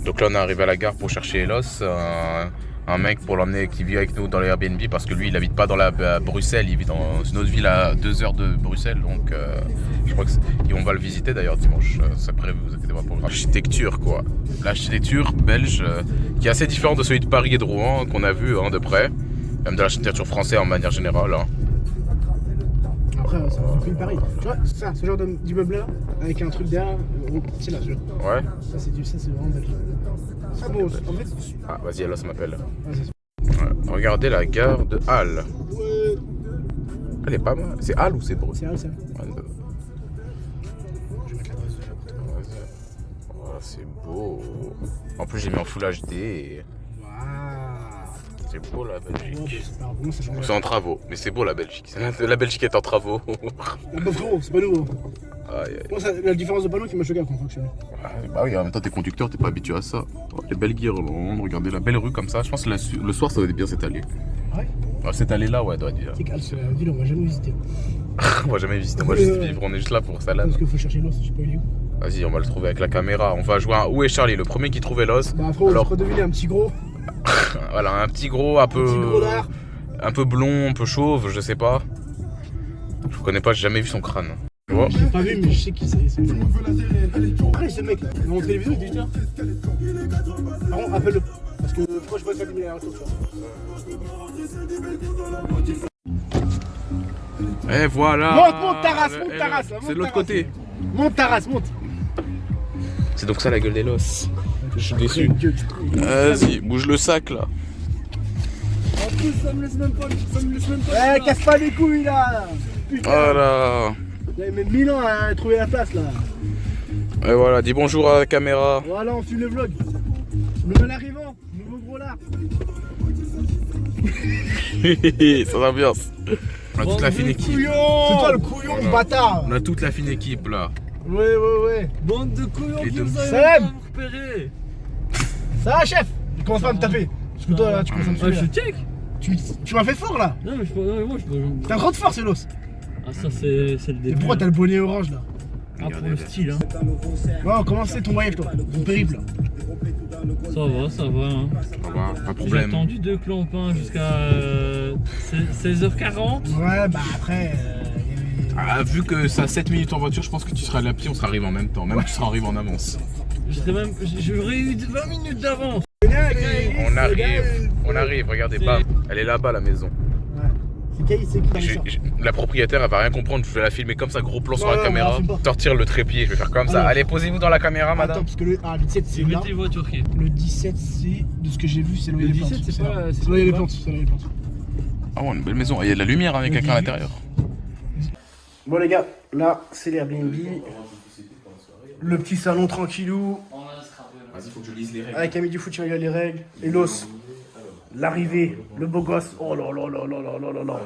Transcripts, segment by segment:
Donc là on est arrivé à la gare pour chercher Elos, un mec pour l'emmener qui vit avec nous dans les Airbnb parce que lui il habite pas dans à Bruxelles, il vit dans une autre ville à 2 heures de Bruxelles, donc je crois que on va le visiter d'ailleurs dimanche, c'est prévu, vous inquiétez pas pour l'architecture quoi. L'architecture belge qui est assez différente de celui de Paris et de Rouen qu'on a vu de près, même de l'architecture française en manière générale. Après, ça fait Paris. Tu vois, ça, ce genre d'immeuble là, avec un truc derrière, c'est là, ce genre. Ouais. Ça, c'est vraiment belge. Ça, bon, en fait. Ah, vas-y, Elos m'appelle. Ouais, regardez la gare de Halle. ouais. Elle est pas mal. C'est Halle ou c'est C'est Bruxelles? ça. Je vais mettre l'adresse de la. Oh, c'est beau. En plus, j'ai mis en Full HD. C'est beau la Belgique. C'est en travaux, mais c'est beau la Belgique. La Belgique est en travaux. Bah frérot, c'est pas nouveau. Aïe, aïe. Moi, la différence de panneau qui m'a choqué quand on fonctionne. Bah oui, en même temps, t'es conducteur, t'es pas habitué à ça. Oh, les belles guirlandes, regardez la belle rue comme ça. Je pense que le soir, ça doit être bien cette allée. Ouais. Alors, cette allée-là, ouais, doit être bien. C'est calme, c'est la ville, on va jamais visiter. On va jamais visiter, on va juste vivre, on est juste là pour ça là. Parce qu'il faut chercher l'os, je sais pas où il est où. Vas-y, on va le trouver avec la caméra. On va jouer à Où est Charlie? Le premier qui trouvait l'os. Bah frérot, alors... on va deviner un petit gros. Voilà, un petit gros, un peu blond, un peu chauve, je sais pas. Je connais pas, j'ai jamais vu son crâne. Tu vois? Je l'ai pas vu, mais je sais qui c'est. Après, c'est le mec, il m'a montré les vidéos, il dit tiens. Par contre, appelle-le. Parce que pourquoi je peux pas faire des retours, tu vois. Et voilà. Monte ta race, monte ta race. C'est de l'autre côté. Monte ta race, monte. C'est donc ça la gueule des l'os. Je suis déçu. Vas-y, bouge le sac là. En plus, ça me laisse même pas. Eh, casse pas les couilles là. Putain. Voilà. J'avais mis 1000 ans à trouver la place là. Et voilà, dis bonjour à la caméra. Voilà, on filme le vlog. Nouvel arrivant, nouveau gros là. Ça ambiance. On a toute la fine équipe. C'est toi le couillon, voilà. Bâtard. On a toute la fine équipe là. Ouais. Bande de couillons qui vous avez Salam. pas repéré. Ça va, chef? Il commence pas à me taper. Parce que toi là, tu commences à me tuer. Je check. Tu m'as fait fort là. Non, mais moi je. T'as trop de force, l'os. Ah, ça c'est le début. Et pourquoi t'as le bonnet orange là? Ah, pour le style, hein. Bon, comment c'est ton voyage, toi? Ton périple là? Ça va, hein. Ça va, pas de J'ai problème. attendu 2 clampins jusqu'à 16h40. Ouais, bah après. Ah, vu que ça a 7 minutes en voiture, je pense que tu seras à la pied, on sera arrivé en même temps. Même tu seras arrivé en avance. J'aurais eu 20 minutes d'avance. On arrive, regardez pas. Elle est là-bas la maison. C'est qui La propriétaire elle va rien comprendre, je vais la filmer comme ça, gros plan sur la non, caméra, sortir le trépied, je vais faire comme ça. Alors. Allez, posez-vous dans la caméra, madame. Attends, parce que le 17 c'est là. Mettez voiture qui. Le 17 c'est, de ce que j'ai vu, c'est là où il y a les plantes. Le 17 c'est pas. C'est là où il y a les plantes. C'est là où il y a les plantes. Ah ouais, une belle maison, il y a de la lumière avec quelqu'un à l'intérieur. Bon les gars, là c'est l'Airbnb. Le petit salon tranquillou. Vas-y, faut que je lise les règles. Avec Ami du foot, tu regardes les règles. Et l'os. L'arrivée, le beau gosse. Oh là là là là là là là là.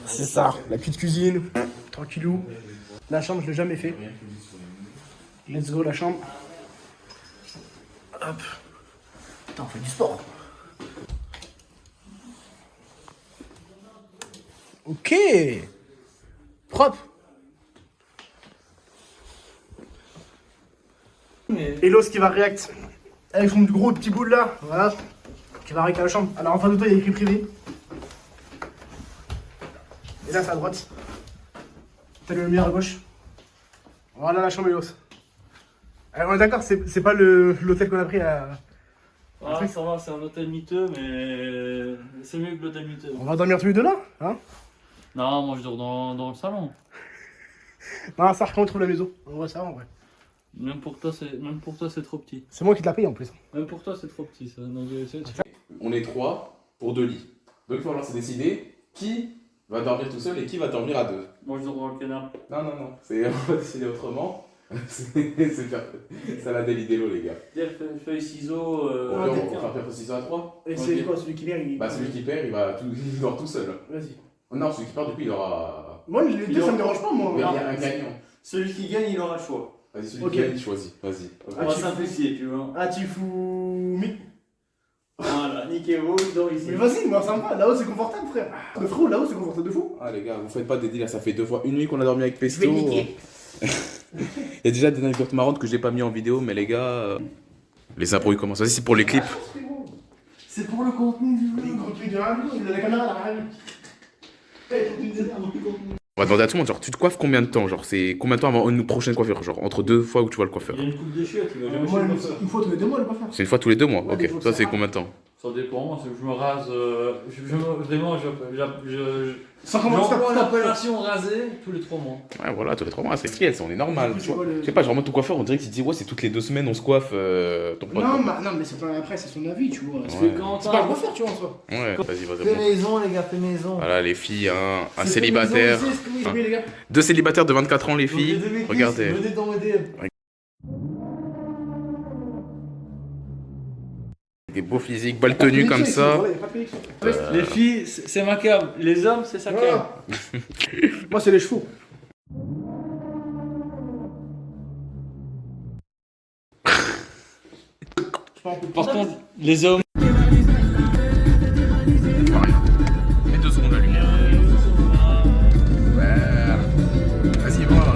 C'est ça, la petite cuisine. Tranquillou. La chambre, je l'ai jamais fait. Let's go, la chambre. Hop. Putain, on fait du sport. Ok. Propre. Et l'os qui va react avec son gros petit boule là, voilà, qui va react à la chambre. Alors en face de toi il y a écrit privé. Et là c'est à droite. T'as le lumière à gauche. Voilà la chambre et l'os. Alors on est d'accord, c'est pas l'hôtel qu'on a pris à... Ah, ça va, c'est un hôtel miteux, mais c'est mieux que l'hôtel miteux. On va dormir tous les deux là, hein? Non, moi je dors dans le salon. Non, ça quand on trouve la maison. On voit ça en vrai. Même pour toi c'est trop petit. C'est moi qui te l'ai payé en plus. Même pour toi c'est trop petit ça. Donc, On est 3 pour 2 lits. Donc il va falloir se décider qui va dormir tout seul et qui va dormir à 2. moi je dors dans le canard. Non, on va décider autrement. C'est la délidélo les gars. Feuille ciseaux. On va faire pierre ciseaux à 3. Et c'est quoi celui qui perd il... Bah celui qui perd il dort tout seul. Vas-y. Non, celui qui perd du coup il aura... Moi les deux ça me dérange pas moi. Il y a un gagnant. Celui qui gagne il aura le choix. Vas-y, celui Ok. qui gagne il choisit. Vas-y. On va simplifier tu vois. Ah tu fous... Voilà, niquez-vous, il dort ici. Mais vas-y, moi ça me va, là-haut c'est confortable frère. Le frérot là-haut c'est confortable de fou. Ah les gars, vous faites pas des délires, ça fait 2 fois une nuit qu'on a dormi avec Pesto. Je vais niquer. Il y a déjà des anecdotes marrantes que j'ai pas mis en vidéo, mais les gars... Les abros ils commencent. Vas-y, c'est pour les clips. C'est pour le contenu du Les contenus de la vidéo, il a la caméra là, rien. On va demander à tout le monde, genre, tu te coiffes combien de temps? Genre, c'est combien de temps avant une prochaine coiffure? Genre, entre 2 fois où tu vois le coiffeur? Il y a une coupe de chiottes, il va jamais Moi, chez le coiffeur. une fois tous les 2 mois, le coiffeur. C'est une fois tous les 2 mois. Ouais, Ok. mais faut Toi, que c'est ça combien de temps? Ça dépend, je me rase. Vraiment, Sans comment tu j'envoie tapes. l'appellation rasée tous les 3 mois. Ouais, voilà, tous les 3 mois, c'est nickel, ça, on est normal. Du coup, Tu tu vois. vois le- Je sais pas, genre, moi, ton coiffeur, on dirait qu'il te dit, ouais, c'est toutes les 2 semaines, on se coiffe ton pote. Non, non, mais c'est pas après, c'est son avis, tu vois. Ouais. C'est pas le coiffeur, tu vois, en soi. Ouais, vas-y, vas-y. Fais Bon. maison, les gars, fais maison. Voilà, les filles, hein, un C'est célibataire. fait maison, c'est ce que oui, les gars. 2 célibataires de 24 ans, les filles. Regardez. Venez dans mes DM. Des beaux physiques, belles tenues comme ça. Voilà, y a pas de pénition. Les filles, c'est ma cam. Les hommes, c'est sa cam. Voilà. Moi, c'est les chevaux. Par contre, les hommes. Mets 2 secondes la lumière. Ouais. Vas-y, va.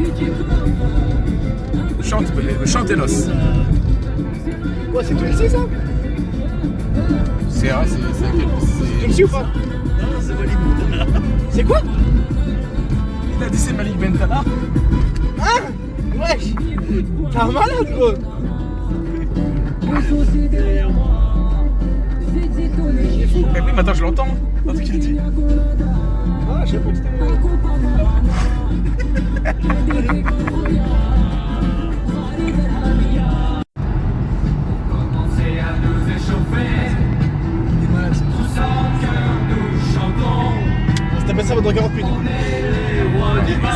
Chante l'os. Quoi, c'est Tulsi, ça C'est vrai, c'est. Tulsi ou pas C'est quoi Il a dit c'est Malik Bentala. Ah Wesh T'es un malade, gros. Mais oui, maintenant je l'entends. Dans ce qu'il dit. Ah, je sais pas que c'était moi. Il est malade, ça. T'appelles ça dans 40 minutes.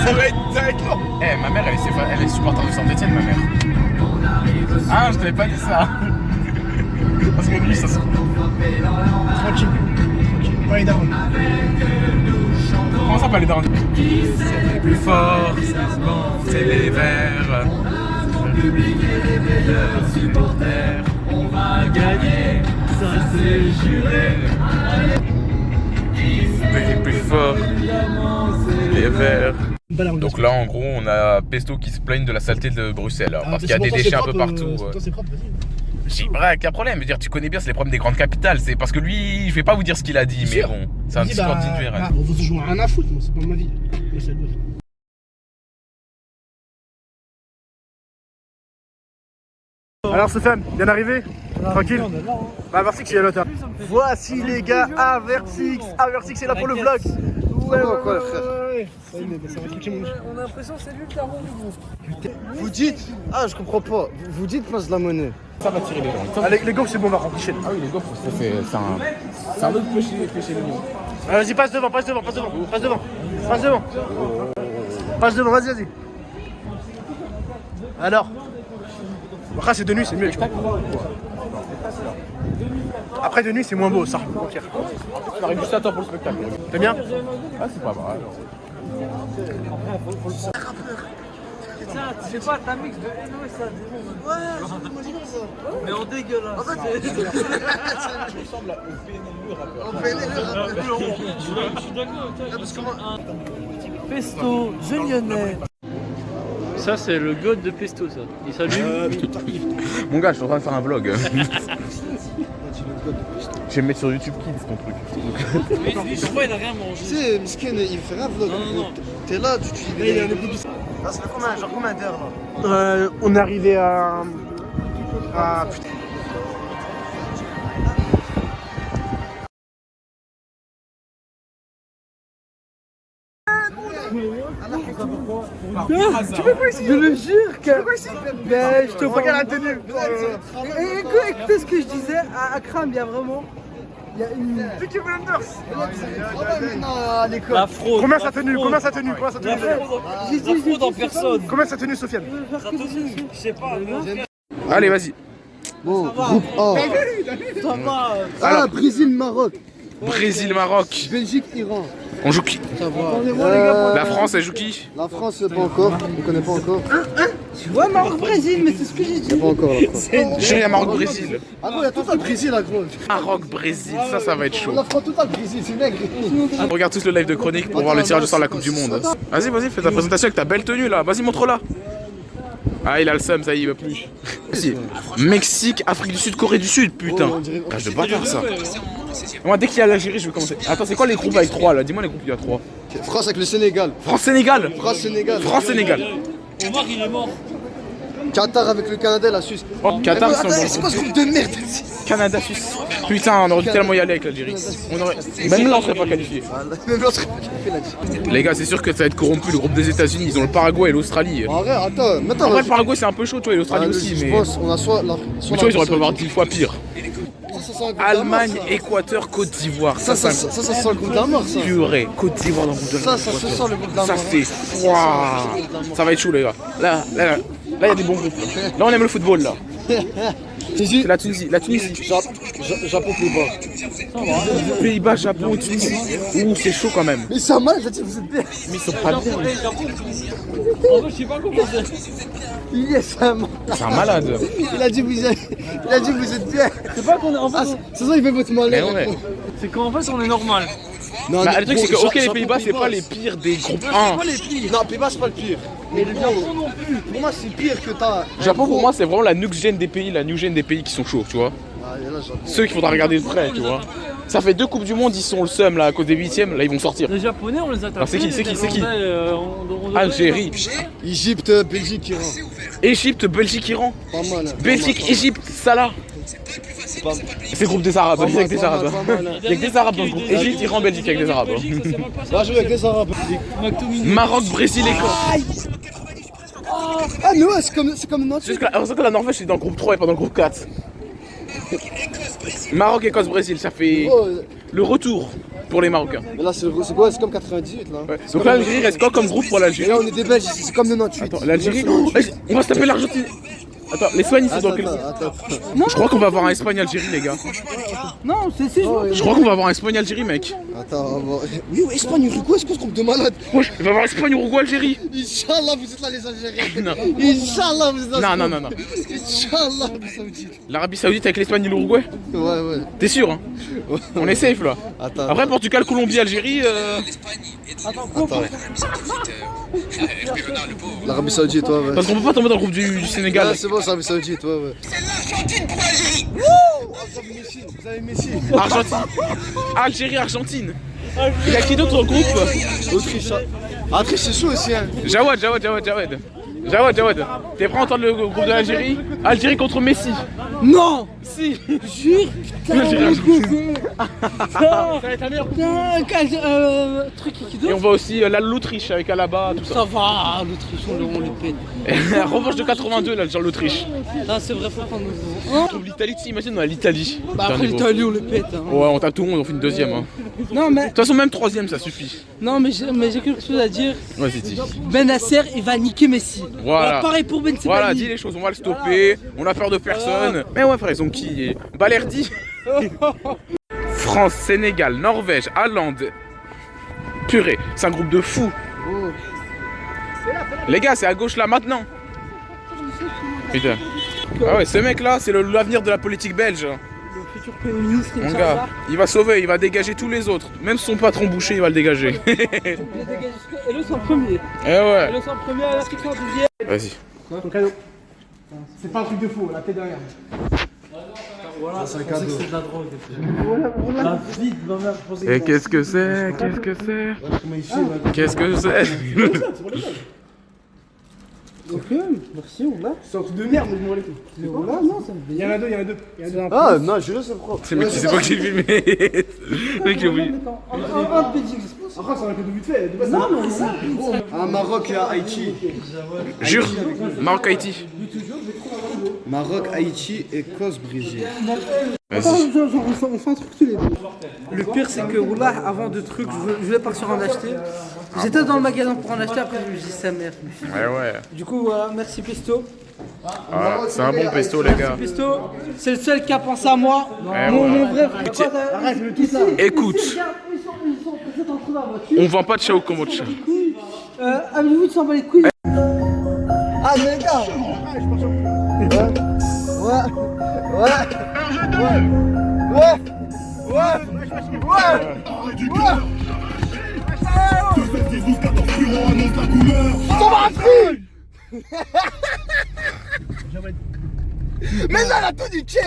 Ça va être long. Eh, ma mère, elle est supporter de Saint-Etienne, ma mère. Ah, je t'avais pas dit ça. Parce que lui, ça se. Tranquille. Tranquille. Pas les darons. Comment ça, pas les darons? C'est les plus forts, c'est les verts. Supporters, on va gagner, ça c'est juré. Les plus forts, les verts. Donc là, en gros, on a Pesto qui se plaigne de la saleté de Bruxelles. Alors, parce qu'il y a des déchets un peu partout. C'est propre, vas-y. J'ai aucun problème. Je veux dire, tu connais bien, c'est les problèmes des grandes capitales. C'est parce que lui, je vais pas vous dire ce qu'il a dit, mais sûr. bon, c'est un discours individuel. Bon, faut se jouer à un à foutre, moi, c'est pas ma vie. Laissez-le. Alors Stéphane, bien arrivé? Tranquille? Bah Vertix il est là. Voici les gars, Avertix est là pour le vlog. Ouais, quoi, frère? Ça va truquer mon. On a l'impression que c'est lui le daron du groupe. Vous dites, ah je comprends pas, vous dites passe la monnaie. Ça va tirer les gens. Ah, les gaufres c'est bon, on va remplir. Ah oui, les gaufres, c'est un autre péché de nous. Vas-y, passe devant, vas-y. Vas-y. Alors après c'est de nuit, c'est mieux. Après de nuit c'est moins beau, ça. Ok. On arrive juste à temps pour le spectacle. T'aimes bien? Ah, c'est pas mal. C'est pas ta mix de Eno et ça. Ouais, mais on dégueulasse. Je suis d'accord. Pesto, Lyonnais. Ça, c'est le god de Pesto, ça. Il s'allume. Mon gars, je suis en train de faire un vlog. Je vais me mettre sur YouTube Kids ton truc. Je crois qu'il a rien Tu mangé. sais, Miskin il fait un vlog. Non. T'es là, tu Là, il est un peu plus. Ah ça fait combien d'heures là? On est arrivé à. Putain. Tu fais quoi ici? Je le jure que. Ben, je te Regarde la tenue. Écoutez ce que je disais à Akram, il y a vraiment. Il y a une. Peaky Blinders. Non, à l'école. La fraude. Combien ça tenue? J'ai dit, la fraude en personne. Combien ça tenue, Sofiane? Je sais pas. Allez, vas-y. Bon, groupe A. Ça va. Ah, Brésil-Maroc. Brésil-Maroc. Belgique-Iran. On joue qui? Ça va. La France, elle joue qui? La France, pas encore. On connaît pas encore. Tu vois, Maroc-Brésil, mais c'est ce que j'ai dit. Pas encore la France. Chérie, à Maroc-Brésil. Ah bon, il y a tout le Brésil là, gros. Maroc-Brésil, ça va être chaud. On affronte tout le Brésil, c'est mec. On regarde tous le live de Chronique pour voir le tirage au sort de la Coupe du Monde. Vas-y, fais ta présentation avec ta belle tenue là. Vas-y, montre-la. Ah, il a le seum, ça y est, il veut plus. Si. Mexique, Afrique du Sud, Corée du Sud, putain. Rage de bâtard, ça. Moi, dès qu'il y a l'Algérie, je vais commencer. Attends, c'est quoi les groupes avec 3 là? Dis-moi les groupes, il y a 3. France avec le Sénégal. France-Sénégal. France-Sénégal. France-Sénégal. Omar, il est mort. Qatar avec le Canada et la Suisse. Oh, Qatar, Attends, c'est c'est quoi ce groupe de merde? Canada, Suisse. Putain, on aurait dû tellement y aller avec l'Algérie. Même là, on serait pas qualifié. Même l'autre fait là-dessus. Les gars, c'est sûr que ça va être corrompu. Le groupe des États-Unis, ils ont le Paraguay et l'Australie. En vrai, attends, mais attends. En vrai, le Paraguay, c'est un peu chaud, tu vois, et l'Australie aussi, je mais. pense, on a soit la. Mais tu vois, ils auraient pu avoir 10 fois pire. Ça, Allemagne, Équateur, Côte d'Ivoire. Ça sent le groupe de la mort, ça. Purée, Côte d'Ivoire dans le groupe de la Ça se sent le groupe de la Ça mort. fait. Waouh. Ça va être chaud, les gars. Là, il y a des bons groupes. Là, on aime le football, là. C'est la Tunisie. Japon, Pays-Bas. Pays-Bas, Japon, Tunisie. Ouh, c'est chaud quand même. Mais ça mal, j'ai dit, vous êtes bien. Mais ils sont pas bien. En vrai, je sais pas comment c'est. Il est ça mal. C'est un malade. Il a dit, vous êtes bien. C'est pas qu'on est. En fait, Ah, c'est ça, il fait votre malheur. Mais ouais. c'est qu'en fait, on est normal. Non, Bah, non, le truc, bon, c'est que, ok, les Japon, Pays-Bas, c'est Pays-Bas. pas les pires des groupes C'est 1. pas les pires. Non, Pays-Bas, c'est pas le pire. Mais le Japon non plus. Pour moi, c'est pire que t'as. Japon, pour moi, c'est vraiment la next gen des pays, la new gen des pays qui sont chauds, tu vois. Ah, et là, Japon. Ceux qu'il faudra regarder de près, tu vois. Ça fait 2 Coupes du Monde, ils sont le seum là, à cause des 8ème, là ils vont sortir. Les Japonais, on les a Alors, c'est qui, tapés, c'est qui les Hollandais, on devrait- Algérie, Égypte, Belgique, Iran. Égypte, Belgique, Iran. Pas mal. Hein. Belgique, Égypte, Salah. Pas- C'est le groupe des Arabes, il y a que des pas mal, Arabes. pas mal, hein. Il y a que des Arabes dans le groupe. Égypte, Iran, Belgique, avec des Arabes. Belgique, ça s'est mal passé. Là, je joue avec les Arabes. Maroc, Brésil, Écosse. Ah, mais ouais, c'est comme notre. Jusqu'à que la Norvège est dans le groupe 3 et pas dans le groupe 4. Maroc, Écosse, Brésil, ça fait Oh, le retour pour les Marocains. mais là, c'est quoi? C'est comme 98 là. Ouais. Donc là, l'Algérie reste quoi comme groupe pour Et l'Algérie? là, on est des Belges, c'est comme 98. Attends, l'Algérie. Oh, on va se taper l'Argentine. Attends, l'Espagne, ils sont dans quel groupe? Attends. Je crois qu'on va avoir un Espagne-Algérie, les gars. Non, c'est Oh, Je crois qu'on va avoir un Espagne-Algérie, mec. Attends, on va. Mais ouais, Espagne, Uruguay, c'est quoi ce groupe de malades? Moi, il va avoir Espagne, Uruguay, Algérie. Inch'Allah, vous êtes là, les Algériens. Non. Inch'Allah, vous êtes là. Non. Inch'Allah, Arabie Saoudite. L'Arabie Saoudite avec l'Espagne et l'Uruguay? Ouais. T'es sûr, hein? On est safe, là. Attends. Après, Portugal, Colombie, Algérie. Attends. L'Arabie Saoudite, ouais. Parce qu'on peut pas tomber dans le groupe du Sénégal. Ouais, c'est bon, c'est l'Arabie Saoudite, ouais. Vous avez Messi. Argentine. Algérie, Argentine. Il y a qui d'autre dans le groupe? Autriche. Autriche, c'est chaud aussi, hein. Jawad. T'es prêt à entendre le groupe de l'Algérie? Algérie contre Messi. Non. Si. Jure. Putain, truc qui Et on voit aussi l'Autriche avec Alaba, tout ça. Ça va, l'Autriche, on le pète. Revanche de 82, là, genre l'Autriche. Là, c'est vrai, faut prendre nous. On trouve l'Italie, tu imagines, on a l'Italie. Bah, après Dernier l'Italie, on le pète. Hein. Ouais, on tape tout le monde, on fait une deuxième. Hein. Non, mais, De toute façon, même troisième, ça suffit. non, mais j'ai quelque chose à dire. Vas-y, dis. Ben Nasser, il va niquer Messi. Voilà. Pareil pour Ben Sebaini. Voilà, dis les choses, on va le stopper. On a peur de personne. Mais ouais, frère, ils ont qui? Balerdi. France, Sénégal, Norvège, Hollande. Purée, c'est un groupe de fous. Les gars, c'est à gauche là maintenant. Putain. Ah ouais, ce mec là, c'est l'avenir de la politique belge. Le futur Premier ministre, Mon gars, il va sauver, il va dégager tous les autres. Même son patron boucher, il va le dégager. Et le sont premier. Eh ouais. Et le sont premier, à l'Afrique sont deuxième. Vas-y. Ton cadeau. C'est pas un truc de fou, la tête derrière. Voilà, c'est un cadeau. C'est de la drogue. La vie de ma mère, je pensais Et qu'est-ce que c'est? Qu'est-ce que c'est? Qu'est-ce que c'est? Ok, merci, on l'a. C'est un truc de merde, mais je m'en tout. Voilà, non, ça me Il y en a deux, il y en a deux. Il y en a deux. Ah, non, je le sais propre. C'est le mec qui sait pas que j'ai filmé. Le mec qui a oublié. Un petit explose. Après, c'est un cadeau vite fait. De base, Non, mais ça. Un Maroc et Haïti. Jure. Maroc, Haïti. Maroc, Haïti, Écosse, Brésil. Vas-y. On fait un truc tous les deux. Le pire, c'est que Wallah, avant de trucs, je voulais partir en acheter. J'étais dans le magasin pour en acheter, après je me suis dit sa mère. Ouais. Du coup, merci Pesto. Ah, c'est un bon pesto, les gars. Pesto, c'est le seul qui a pensé à moi. Ouais, Mon ouais. vrai frère. Arrête, le tout ça. Écoute, Ils sont peut-être en train dans la voiture. on vend pas de chao comme autre chat. Avez-vous de s'en bat les couilles? Ah, les gars. Ouais. Jawed. Mais là, il a tout niqué.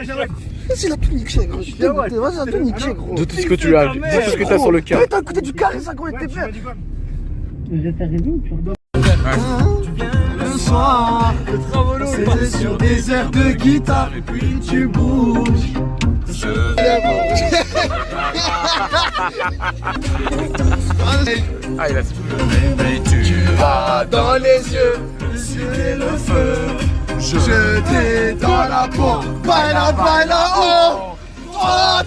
Jawed. Vas-y, il a tout niqué, gros. Je suis dégoûté. Vas-y, il a tout niqué, gros. De tout ce que tu as, de tout ce que tu as sur le cœur. Mais t'as à côté du carré, ça, quand il Ouais, était tu m'as fait. dit quoi? Le soir, c'est sur des airs de guitare et puis tu bouges. Ah, il a Tu vas dans les yeux, et le feu. Je t'ai dans la peau, baila, baila, oh.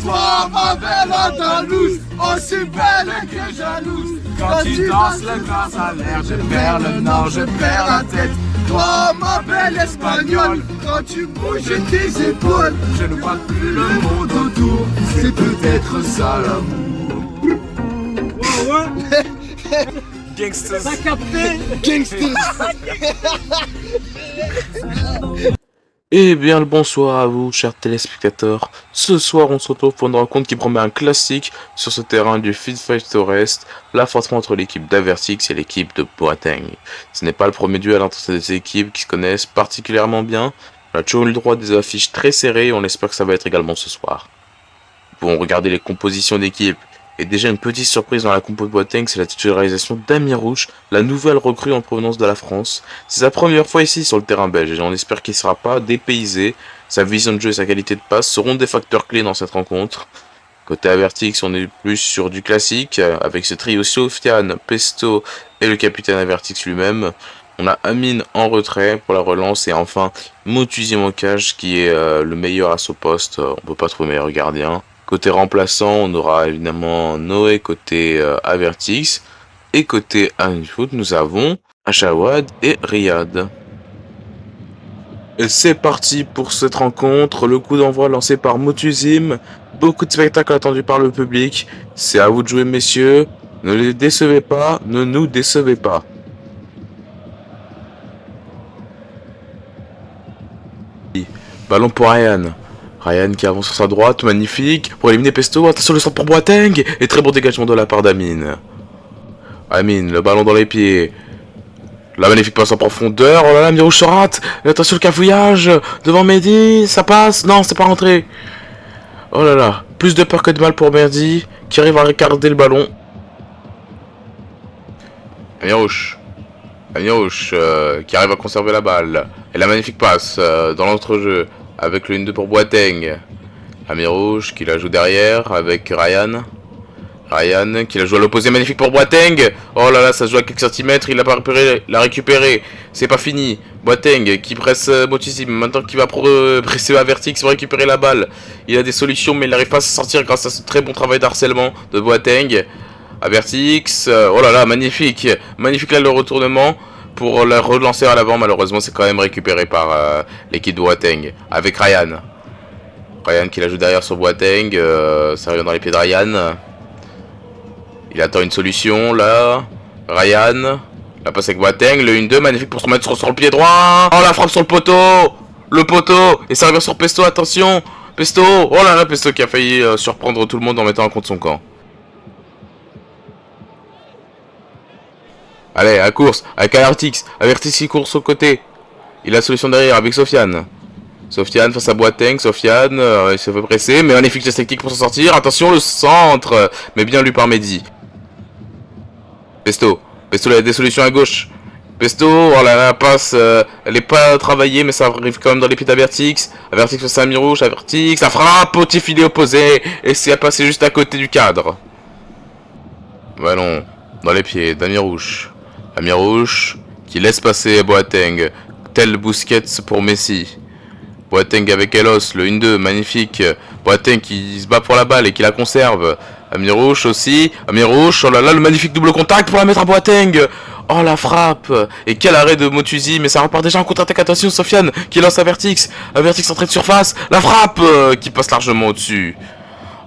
Toi, ma belle andalouse, aussi belle que jalouse. Quand tu danses, le corps à l'air, je perds le nord, je perds la tête. Toi, ma belle espagnole, quand tu bouges tes épaules, je ne vois plus le monde autour, c'est peut-être ça l'amour. Gangsters. Gangsters. Eh bien le bonsoir à vous chers téléspectateurs. Ce soir on se retrouve pour une rencontre qui promet un classique sur ce terrain du Fit Fight Forest, l'affrontement entre l'équipe d'Avertix et l'équipe de Boateng. Ce n'est pas le premier duel entre ces deux équipes qui se connaissent particulièrement bien. On a toujours eu le droit à des affiches très serrées et on espère que ça va être également ce soir. Nous pouvons regarder les compositions d'équipe. Et déjà une petite surprise dans la compo de Boateng, c'est la titularisation d'Amirouche, la nouvelle recrue en provenance de la France. C'est sa première fois ici sur le terrain belge et on espère qu'il ne sera pas dépaysé. Sa vision de jeu et sa qualité de passe seront des facteurs clés dans cette rencontre. Côté Avertix, on est plus sur du classique, avec ce trio Sofiane, Pesto et le capitaine Avertix lui-même. On a Amine en retrait pour la relance et enfin Motuzzi Mokage qui est le meilleur à ce poste, on peut pas trouver meilleur gardien. Côté remplaçant, on aura évidemment Noé côté Avertix. Et côté Anfoot, nous avons Achawad et Riyad. Et c'est parti pour cette rencontre. Le coup d'envoi lancé par Motuzim. Beaucoup de spectacles attendus par le public. C'est à vous de jouer, messieurs. Ne les décevez pas, ne nous décevez pas. Ballon pour Ryan. Ryan qui avance sur sa droite, magnifique, pour éliminer Pesto, attention le centre pour Boateng, et très bon dégagement de la part d'Amine. Amine, le ballon dans les pieds, la magnifique passe en profondeur, oh là là, Mirouche se rate, et attention le cafouillage, devant Mehdi, ça passe, non c'est pas rentré. Oh là là, plus de peur que de mal pour Mehdi, qui arrive à regarder le ballon. Mirouche, qui arrive à conserver la balle, et la magnifique passe dans l'entrejeu. Avec le 1-2 pour Boateng. Amirouche qui la joue derrière avec Ryan. Ryan qui la joue à l'opposé, magnifique pour Boateng. Oh là là, ça se joue à quelques centimètres, il l'a récupéré. C'est pas fini. Boateng qui presse Motuzim. Maintenant qu'il va presser Avertix pour récupérer la balle. Il a des solutions mais il n'arrive pas à se sortir grâce à ce très bon travail d'harcèlement de Boateng. Avertix, oh là là, magnifique. Magnifique là le retournement. Pour la relancer à l'avant, malheureusement, c'est quand même récupéré par l'équipe de Boateng. Avec Ryan. Ryan qui la joue derrière sur Boateng. Ça revient dans les pieds de Ryan. Il attend une solution, là. Ryan. La passe avec Boateng. Le 1-2, magnifique pour se remettre sur le pied droit. Oh, la frappe sur le poteau. Le poteau. Et ça revient sur Pesto, attention. Pesto. Oh là là, Pesto qui a failli surprendre tout le monde en mettant en contre son camp. Allez, à course, avec Avertix. Avertix qui court sur le côté. Il a la solution derrière avec Sofiane. Sofiane face à Boateng. Sofiane, il se fait presser, mais magnifique geste technique pour s'en sortir. Attention, le centre, mais bien lu par Mehdi. Pesto. Pesto, il a des solutions à gauche. Pesto, oh là là, la passe, elle n'est pas travaillée, mais ça arrive quand même dans les pieds d'Avertix. Avertix face à Amirouche. Avertix, ça frappe au petit filet opposé. Et c'est à passer juste à côté du cadre. Ballon dans les pieds d'Amirouche. Amirouche qui laisse passer Boateng, tel Busquets pour Messi. Boateng avec Elos, le 1-2, magnifique. Boateng qui se bat pour la balle et qui la conserve. Amirouche aussi. Amirouche, oh là là, le magnifique double contact pour la mettre à Boateng. Oh la frappe. Et quel arrêt de Motuzzi, mais ça repart déjà en contre-attaque. Attention, Sofiane qui lance Avertix. Avertix entrée de surface. La frappe qui passe largement au-dessus.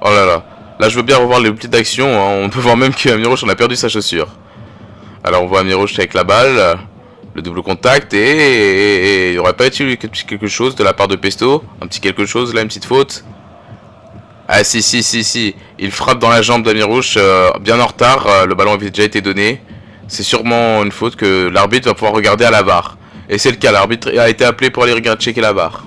Oh là là. Là, je veux bien revoir les petites actions. Hein. On peut voir même qu'Amirouche en a perdu sa chaussure. Alors on voit Amirouche avec la balle, le double contact et il n'y aurait pas eu quelque chose de la part de Pesto, un petit quelque chose là, une petite faute. Ah si, il frappe dans la jambe d'Amirouche, bien en retard, le ballon avait déjà été donné. C'est sûrement une faute que l'arbitre va pouvoir regarder à la VAR. Et c'est le cas, l'arbitre a été appelé pour aller regarder checker la barre.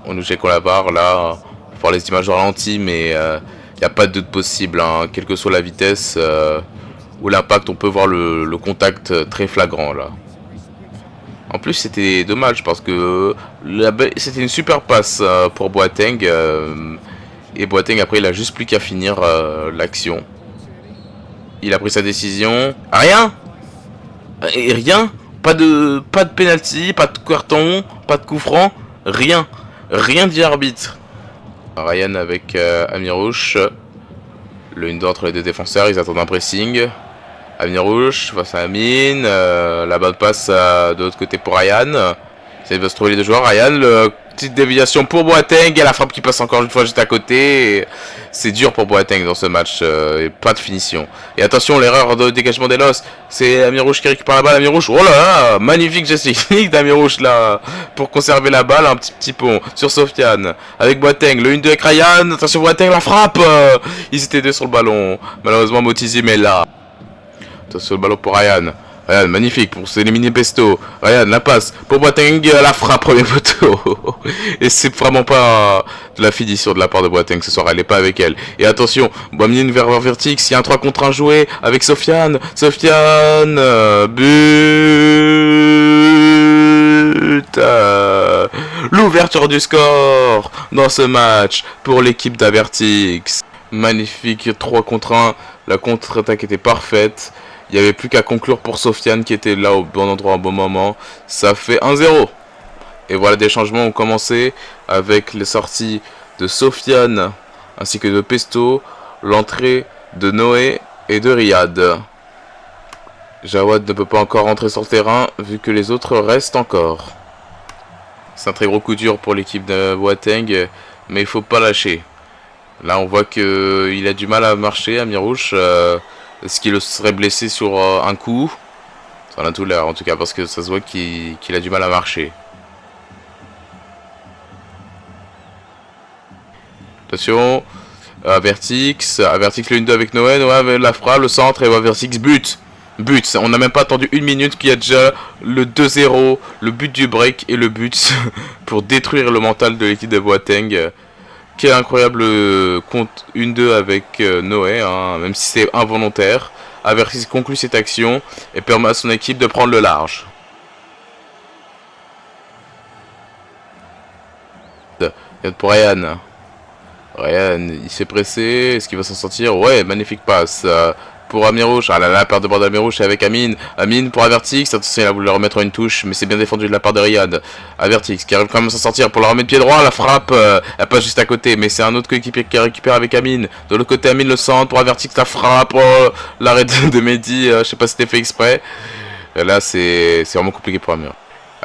On nous check la barre, là, on voir les images au ralenti, mais il n'y a pas de doute possible, hein, quelle que soit la vitesse ou l'impact, on peut voir le contact très flagrant, là. En plus, c'était dommage, parce que c'était une super passe pour Boateng, et Boateng, après, il a juste plus qu'à finir l'action. Il a pris sa décision. Rien. Et rien. Pas de penalty, pas de carton, pas de coup franc. Rien. Rien dit arbitre. Ryan avec Amirouche. Le 1-2 entre les deux défenseurs. Ils attendent un pressing. Amirouche face à Amine. La bonne passe de l'autre côté pour Ryan. Il va se trouver les deux joueurs. Ryan, petite déviation pour Boateng. Et la frappe qui passe encore une fois juste à côté. C'est dur pour Boateng dans ce match. Et pas de finition. Et attention, l'erreur de dégagement d'Elos. C'est Amirouche qui récupère la balle. Amirouche. Oh là là, magnifique geste technique d'Amirouche là. Pour conserver la balle. Un petit pont sur Sofiane. Avec Boateng. Le 1-2 avec Ryan. Attention, Boateng, la frappe. Ils étaient deux sur le ballon. Malheureusement, Motizim est là. Attention, le ballon pour Ryan. Ryan, magnifique pour s'éliminer Pesto. Ryan, la passe pour Boateng, la frappe, premier poteau. Et c'est vraiment pas de la finition de la part de Boateng ce soir, elle est pas avec elle. Et attention, Boamine vers Vertix, il y a un 3 contre 1 joué avec Sofiane. Sofiane, but. L'ouverture du score dans ce match pour l'équipe d'Avertix. Magnifique 3 contre 1, la contre-attaque était parfaite. Il n'y avait plus qu'à conclure pour Sofiane qui était là au bon endroit au bon moment. Ça fait 1-0. Et voilà, des changements ont commencé avec les sorties de Sofiane ainsi que de Pesto. L'entrée de Noé et de Riyad. Jawad ne peut pas encore rentrer sur le terrain vu que les autres restent encore. C'est un très gros coup dur pour l'équipe de Boateng. Mais il ne faut pas lâcher. Là on voit qu'il a du mal à marcher, Amirouche. Est-ce qu'il serait blessé sur un coup? Ça en a tout l'air en tout cas parce que ça se voit qu'il a du mal à marcher. Attention, Avertix le 1-2 avec Noé, Noé avec la frappe, le centre et Avertix but. On n'a même pas attendu une minute qu'il y a déjà le 2-0, le but du break et le but pour détruire le mental de l'équipe de Boateng. Quel incroyable compte 1-2 avec Noé, hein, même si c'est involontaire. Avertix conclut cette action et permet à son équipe de prendre le large. Pour Ryan. Ryan, il s'est pressé. Est-ce qu'il va s'en sortir? Ouais, magnifique passe. Pour Amirouche, ah là là, perte de bord d'Amirouche avec Amine. Amine pour Avertix, attention, il a voulu le remettre une touche, mais c'est bien défendu de la part de Riyad. Avertix qui arrive quand même à s'en sortir pour le remettre pied droit, la frappe, elle passe juste à côté, mais c'est un autre coéquipier qui récupère avec Amine. De l'autre côté, Amine le centre pour Avertix, la frappe, l'arrêt de Mehdi, je sais pas si c'était fait exprès. Et là, c'est vraiment compliqué pour Amir.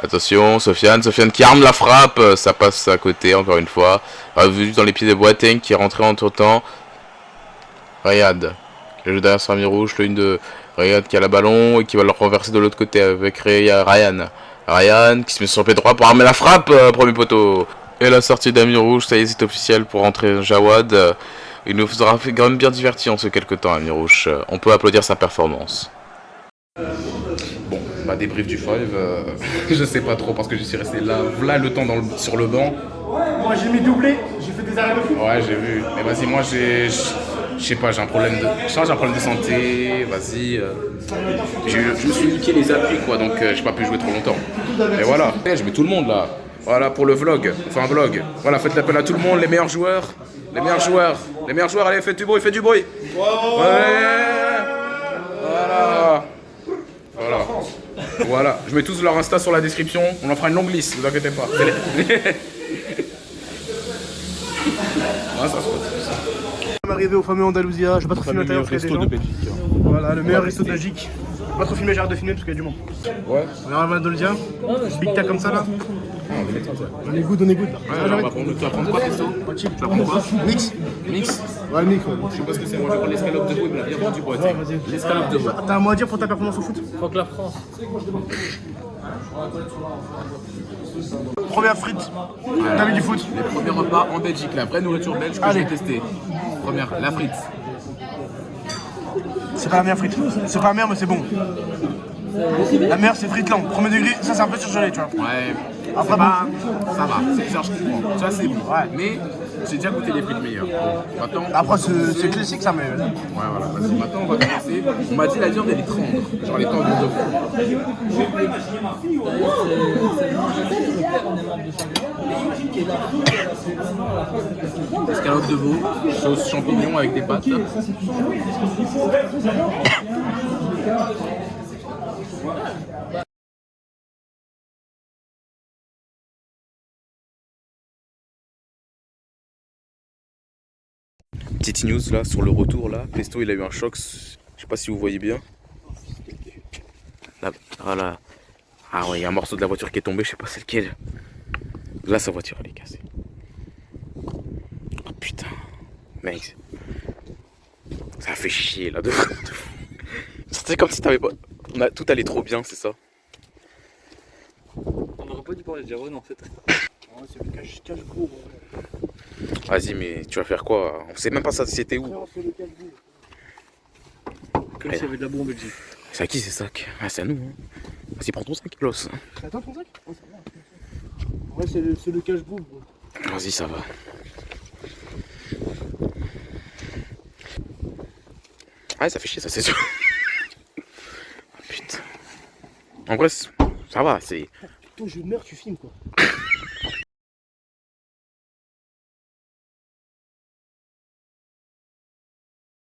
Attention, Sofiane qui arme la frappe, ça passe à côté encore une fois. Vu dans les pieds de Boateng qui est rentré entre temps. Riyad. Le jeu derrière sur Amirouche, le 1-2. Riyad qui a la ballon et qui va le renverser de l'autre côté avec Ryan. Ryan qui se met sur le pied droit pour armer la frappe, premier poteau. Et la sortie d'Amirouche, ça y est, c'est officiel pour rentrer Jawad. Il nous aura fait quand même bien diverti en ce quelques temps, Amirouche. On peut applaudir sa performance. Bon, bah débrief du 5, je sais pas trop parce que je suis resté là le temps sur le banc. Moi j'ai mis doublé, j'ai fait des arrêts de fou. Ouais, j'ai vu. Mais vas-y, moi je sais pas, j'ai un problème de santé, vas-y. Je me suis niqué les appuis quoi, donc j'ai pas pu jouer trop longtemps. Et voilà, je mets tout le monde là. Voilà pour le vlog, on fait un vlog. Voilà, faites l'appel à tout le monde, les meilleurs joueurs, allez, faites du bruit. Ouais. Voilà, je mets tous leur Insta sur la description, on en fera une longue liste, ne vous inquiétez pas. Je suis arrivé au fameux Andalousia, je vais pas trop filmer l'intérieur parce qu'il y a des gens. Voilà, le meilleur resto de Belgique. Je vais pas trop filmer, j'arrête de filmer parce qu'il y a du monde. Ouais. On arrive à Andalousia, big tac comme ça là. On est good. Tu vas prendre quoi, Christo? Tu vas prendre quoi? Mix. Ouais, mix. Je sais pas ce que c'est, moi je vais prendre l'escalope de veau, il me l'a bien vendu pour être. L'escalope de veau. T'as un mot à dire pour ta performance au foot? Faut que la France. Première frite, t'as vu du foot? Les premiers repas en Belgique, la vraie nourriture belge que j'ai testée. Première, la frite. C'est pas la meilleure frite. C'est pas la meilleure, mais c'est bon. La meilleure, c'est Fritland. Premier degré, ça c'est un peu surgelé, tu vois. Ouais. Après, Bah, ça va. C'est ça, je comprends. Ça, c'est bon. Ouais. Mais j'ai déjà goûté des frites meilleures. Maintenant, Après, c'est classique ça, mais. ouais, voilà. Vas-y, maintenant, on va commencer. On m'a dit la viande, elle est tendre. Genre, elle est tendre de fou. Escalope de veau, sauce champignon avec des pâtes. Petite news là sur le retour là, Pesto il a eu un choc, je sais pas si vous voyez bien. Là, voilà. Ah ouais, il y a un morceau de la voiture qui est tombé, je sais pas c'est lequel. Là sa voiture elle est cassée. Oh putain, mec, ça fait chier là de fou. C'est comme si t'avais pas, tout allait trop bien, c'est ça. On aurait pas dû parler de Jawon en fait. C'est le cache-gros. Vas-y mais tu vas faire quoi? On sait même pas ça c'était où. C'est le cache-gros. Comme s'il y avait de la bombe en Belgique. C'est à qui ces sacs? Ah c'est à nous hein. Vas-y prends ton sac Los. C'est à toi ton sac? Ouais, c'est bien. Ouais, c'est le cache-gros, gros. Vas-y ça va. Ouais ça fait chier ça c'est sûr. Oh, putain. En vrai ça va c'est... Toi, je meurs, tu filmes quoi.